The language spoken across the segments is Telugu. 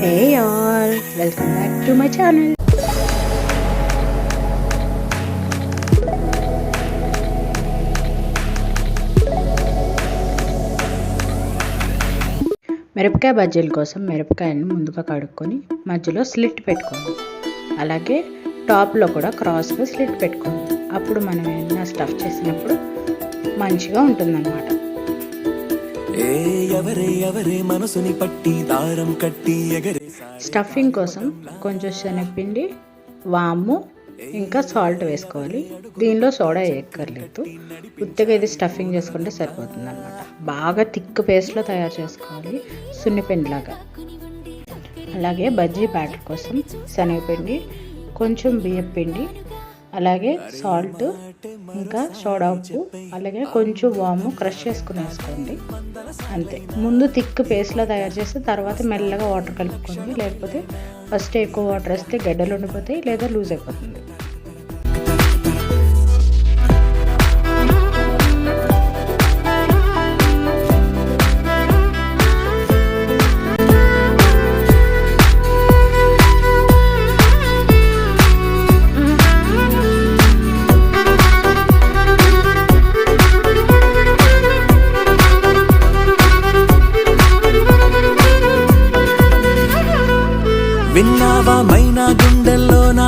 Hey all, welcome back to my channel. మిరపకాయ బజ్జీల కోసం మిరపకాయలను ముందుగా కడుక్కొని మధ్యలో స్లిట్ పెట్టుకోండి. అలాగే టాప్లో కూడా క్రాస్గా స్లిట్ పెట్టుకోండి. అప్పుడు మనం ఏమైనా స్టఫ్ చేసినప్పుడు మంచిగా ఉంటుందన్నమాట. స్టఫింగ్ కోసం కొంచెం శనగపిండి, వాము, ఇంకా సాల్ట్ వేసుకోవాలి. దీనిలో సోడా వేయక్కర్లేదు, ఉత్తగా ఇది స్టఫింగ్ చేసుకుంటే సరిపోతుంది అనమాట. బాగా థిక్ పేస్ట్లో తయారు చేసుకోవాలి, సున్నిపిండిలాగా. అలాగే బజ్జీ బ్యాటర్ కోసం శనగపిండి, కొంచెం బియ్యం పిండి, అలాగే సాల్ట్, ఇంకా సోడా ఉప్పు, అలాగే కొంచెం వాము క్రష్ చేసుకుని వేసుకోండి. అంతే. ముందు థిక్ పేస్ట్లో తయారు చేసి తర్వాత మెల్లగా వాటర్ కలుపుకోండి. లేకపోతే ఫస్ట్ ఎక్కువ వాటర్ వేస్తే గడ్డలు ఉండిపోతాయి లేదా లూజ్ అయిపోతుంది. విన్నావా మైనా గుండెల్లోనా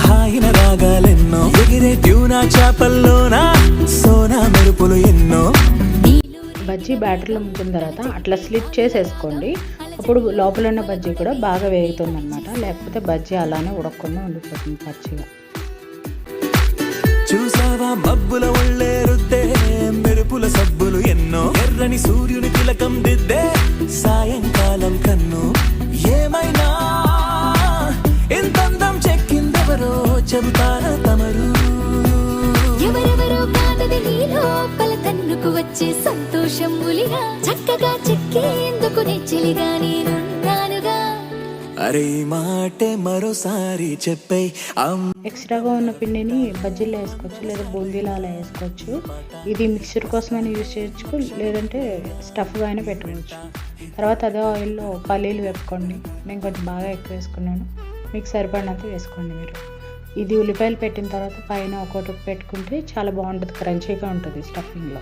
హాయిన రాగాలెన్నో, ఎగిరే ట్యూనా చేపల్లోనా సోనా మెరుపులు ఎన్నో. బజ్జీ బ్యాటర్లో ముంచిన తర్వాత అట్లా స్లిట్ చేసేసుకోండి. అప్పుడు లోపల ఉన్న బజ్జీ కూడా బాగా వేగుతుంది అనమాట. లేకపోతే బజ్జీ అలానే ఉడకకుండా ఉండిపోతుంది పచ్చిగా. చూసావా మబ్బుల ఒళ్ళే రుద్దే మెరుపుల సబ్బులు ఎన్నో, ఎర్రని సూర్యుని తిలకం దిద్దే సాయంకాలం కన్ను. ఏమైనా ఎంతందం చెక్కిందెవరో చెబుతారా తమరు. ఎవరెవరో కాదది నీలో పల తన్నుకు వచ్చే సంతోషం ములిగా, చక్కగా చెక్కేందుకు నెచ్చిలిగా నేనున్నానుగా. అరే మాటే మరోసారి చెప్పే. ఎక్స్ట్రాగా ఉన్న పిండిని బజ్జీలో వేసుకోవచ్చు లేదా బూందీలో అలా వేసుకోవచ్చు. ఇది మిక్చర్ కోసమైనా యూజ్ చేయొచ్చు, లేదంటే స్టఫ్గా అయినా పెట్టుకోవచ్చు. తర్వాత అదే ఆయిల్లో పల్లీలు వేపుకోండి. నేను కొంచెం బాగా ఎక్కువ వేసుకున్నాను, మీకు సరిపడినంత వేసుకోండి మీరు. ఇది ఉల్లిపాయలు పెట్టిన తర్వాత పైన ఒకటి పెట్టుకుంటే చాలా బాగుంటుంది, క్రంచీగా ఉంటుంది స్టఫింగ్లో.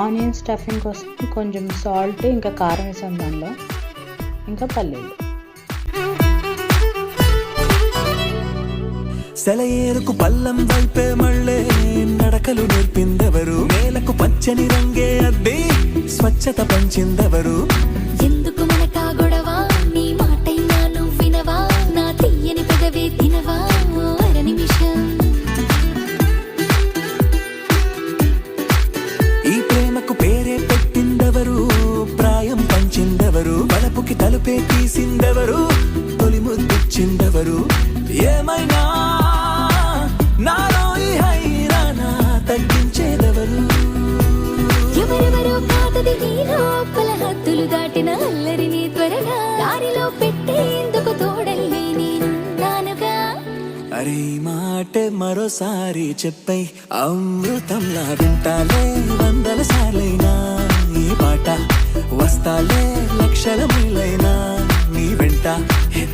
ఆనియన్ స్టఫింగ్ కోసం కొంచెం సాల్ట్ ఇంకా కారం వేసాం దానిలో, ఇంకా పల్లీలు. సెలయేరుకు పల్లం వైపే మళ్ళే నడకలు నేర్పిందెవరు, నేలకు పచ్చని రంగే అద్ది స్వచ్ఛత పంచిందెవరు. ఎందుకు మనకా గొడవ, నీ మాటైనా నువ్వు వినవా, నా తీయని పెదవే తినవా అర నిమిషం. ఈ ప్రేమకు పేరే పెట్టిందెవరు, ప్రాయం పంచిందెవరు, బలపుకి తలుపే తీసిందెవరు, తొలి ముద్దిచ్చిందెవరు. ఏమైనా నాలో ఈ హైరానా తగ్గించేదెవరు. ఎవరెవరో కాదది నీలో పల హద్దులు దాటిన అల్లరిని త్వరగా దారిలో పెట్టేందుకు తోడల్లే నేనున్నానుగా. అరే మాటే మరోసారి చెప్పై అమృతంలా వింటాలే వందల సార్లైనా ఈ పాట, వస్తాలే లక్షల మైలైనా నీ వెంట.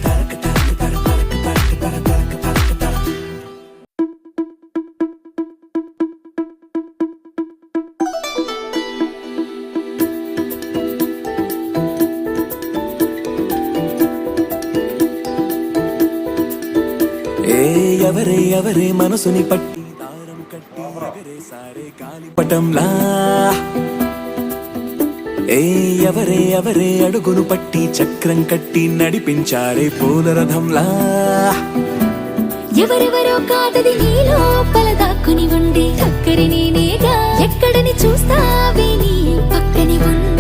తరక తరక తరక తరక తరక తరక తరక తరక. ఎవరే ఎవరే మనసుని పట్టి దారం కట్టి ఎగరే సారే గాలిపటంలా. ఎవరే ఎవరే అడుగును పట్టి చక్రం కట్టి నడిపించారే పూలరథంలా. ఎవరెవరో కాదది నీలో పల దాక్కుని ఉండే చక్కరి నేనేగా, ఎక్కడని చూస్తావే నీ పక్కని ఉండే.